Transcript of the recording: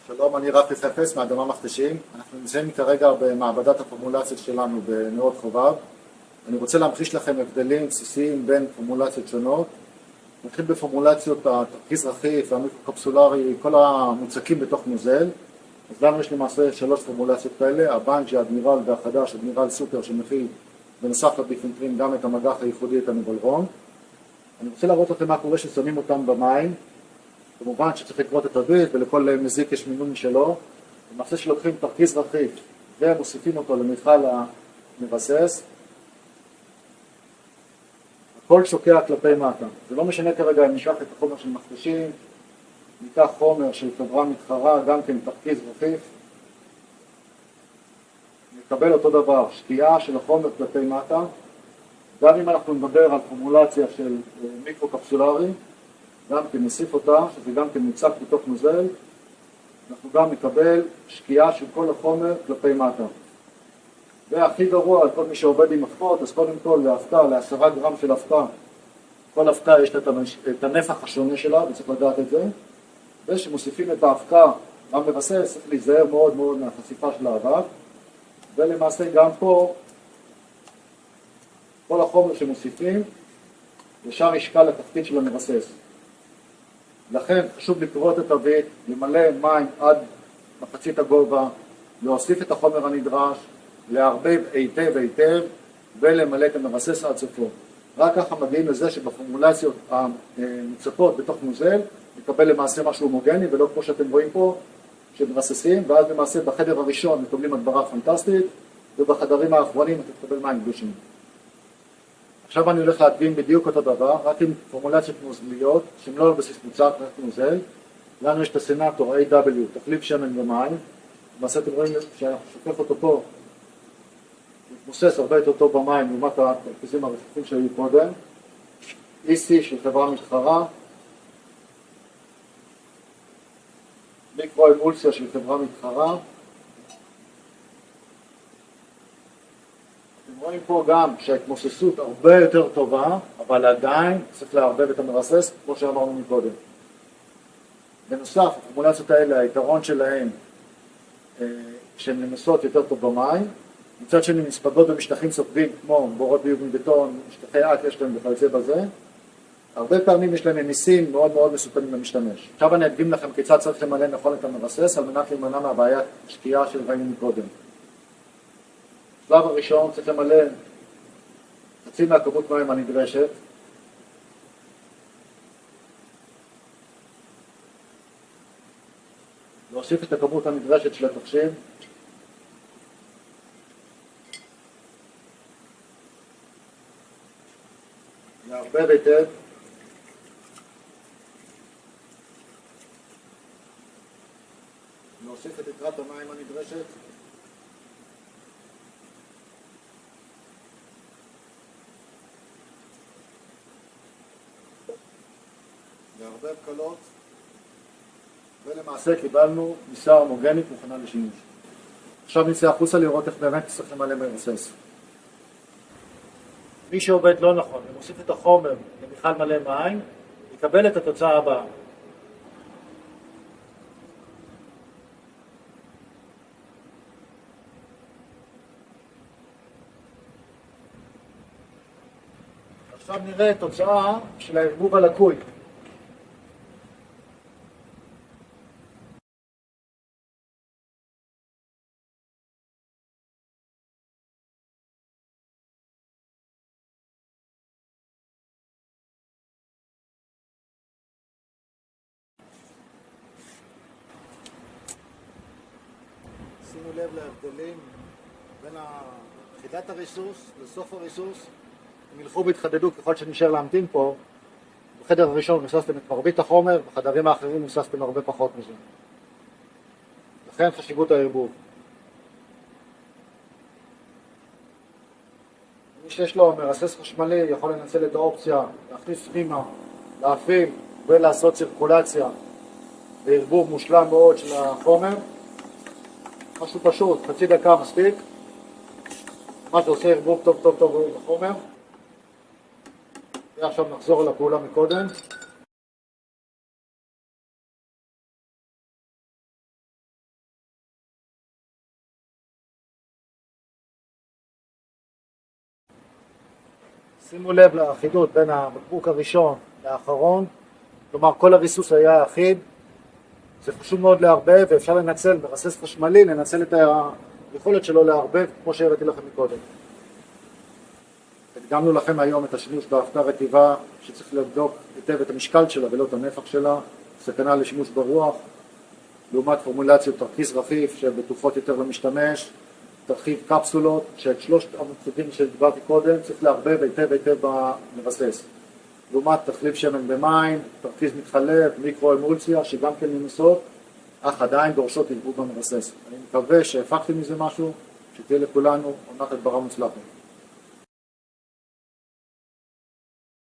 שלום, אני רפי חפץ מאדמה מכתשים. אנחנו נמצאים כרגע במעבדת הפורמולציות שלנו בנאות חובב. אני רוצה להמחיש לכם הבדלים בסיסיים בין פורמולציות שונות. נתחיל בפורמולציות התרכיז רכיף והמיקרוקפסולרי, כל המוצקים בתוך נוזל. אז לנו יש למעשה 3 פורמולציות כאלה, הבנג'י, האדמירל והחדש, אדמירל סופר, שמכיל בנוסף לביפנטרין גם את המגח הייחודי, את הנבלרון. אני רוצה להראות לכם מה קורה ששמים אותם במים. כמובן שצריך לקרות את הביט, ולכל מזיק יש מינון משלו. למעשה שלוקחים תרכיז רכיף ומוסיפים אותו למיכל המבסס, הכל שוקע כלפי מטה. זה לא משנה כרגע אם ניקח את החומר של מכתשים, ניקח חומר של חברה מתחרה, גם כן תרכיז רכיף, נקבל אותו דבר, שקיעה של החומר כלפי מטה. גם אם אנחנו נדבר על פורמולציה של מיקרוקפסולרי, גם כן נוסיף אותה, שזה גם כן מוצק בתוך נוזל, אנחנו גם נקבל שקיעה של כל החומר כלפי מטה. והכי גרוע על כל מי שעובד עם אבקות, אז קודם כל להפקה, ל10 גרם של אבקה, כל אבקה יש את הנפח השונה שלה, וצריך לדעת את זה, ושמוסיפים את האבקה המבסס, צריך להיזהר מאוד מאוד מהחשיפה של האבק, ולמעשה גם פה, כל החומר שמוסיפים, ישר ישקע לתפקיד של המבסס. לכן חשוב לקרות את הביט, למלא מים עד מחצית הגובה, להוסיף את החומר הנדרש, לערבב היטב היטב ולמלא את המבסס עד סופו. רק ככה מגיעים לזה שבפורמולציות המוצקות בתוך נוזל נקבל למעשה משהו הומוגני, ולא כמו שאתם רואים פה שמבססים, ואז למעשה בחדר הראשון מקבלים הדברה פנטסטית, ובחדרים האחרונים אתה תקבל מים גדושים. עכשיו אני הולך להדגים בדיוק אותו דבר, רק עם פורמולציות נוזליות, שהן לא על בסיס מוצק, רק נוזל. לנו יש את הסנטור AW, תחליף שמן במים. למעשה אתם רואים שאנחנו שופך אותו פה, מתמוסס הרבה יותר טוב במים לעומת התרכיזים הרציפים שהיו קודם. EC של חברה מתחרה, מיקרו אמולסיה של חברה מתחרה. אתם רואים פה גם שההתמוססות הרבה יותר טובה, אבל עדיין צריך לערבב את המבסס, כמו שאמרנו מקודם. בנוסף, הפורמולציות האלה, היתרון שלהן, שהן נמסות יותר טוב במים, מצד שני נספגות במשטחים סופגים, כמו בורות ביוב מבטון, משטחי אקרשטיין וכיוצא בזה. הרבה פעמים יש להם ממיסים מאוד מאוד מסוכנים למשתמש. עכשיו אני אדגים לכם כיצד צריך למלא נכון את המבסס, על מנת להימנע מהבעיית שקיעה של ראינו מקודם. בשלב הראשון צריך למלא חצי מהכמות מים הנדרשת. להוסיף את הכמות הנדרשת של התחשיב. לערבב היטב. להוסיף את יתרת המים הנדרשת. לערבב קלות, ולמעשה קיבלנו מיסה הומוגנית מוכנה לשימוש. עכשיו נצא החוצה לראות איך באמת צריך למלא מבסס. מי שעובד לא נכון ומוסיף את החומר למיכל מלא מים, יקבל את התוצאה הבאה. עכשיו נראה תוצאה של הערבוב הלקוי. שימו לב להבדלים בין תחילת הריסוס לסוף הריסוס. הם ילכו והתחדדו ככל שנשאר להמתין פה. בחדר הראשון ריססתם את מרבית החומר, בחדרים האחרים ריססתם הרבה פחות מזה. לכן חשיבות הערבוב. מי שיש לו מרסס חשמלי יכול לנצל את האופציה להכניס פנימה, להפעיל ולעשות צירקולציה בערבוב מושלם מאוד של החומר. משהו פשוט, חצי דקה מספיק. מה שעושה ערבוב טוב טוב טוב בחומר. ועכשיו נחזור לפעולה מקודם. שימו לב לאחידות בין הבקבוק הראשון לאחרון, כלומר כל הריסוס היה אחיד. זה חשוב מאוד לערבב, ואפשר לנצל מרסס חשמלי, לנצל את היכולת שלו לערבב כמו שהראיתי לכם מקודם. הדגמנו לכם היום את השימוש באבקה רטיבה, שצריך לבדוק היטב את המשקל שלה ולא את הנפח שלה, סכנה לשימוש ברוח, לעומת פורמולציות תרכיז רחיף שבתרופות יותר למשתמש, תרחיב קפסולות, שאת שלושת המוצבים שדיברתי קודם צריך לערבב היטב במרסס. לעומת תחליף שמן במים, תרכיז מתחלף, מיקרו-אמולציה, שגם כן מנוסות, אך עדיין דורשות ערבוב במרסס. אני מקווה שהפקתם מזה משהו, שתהיה לכולנו עונת הדברה מוצלחת.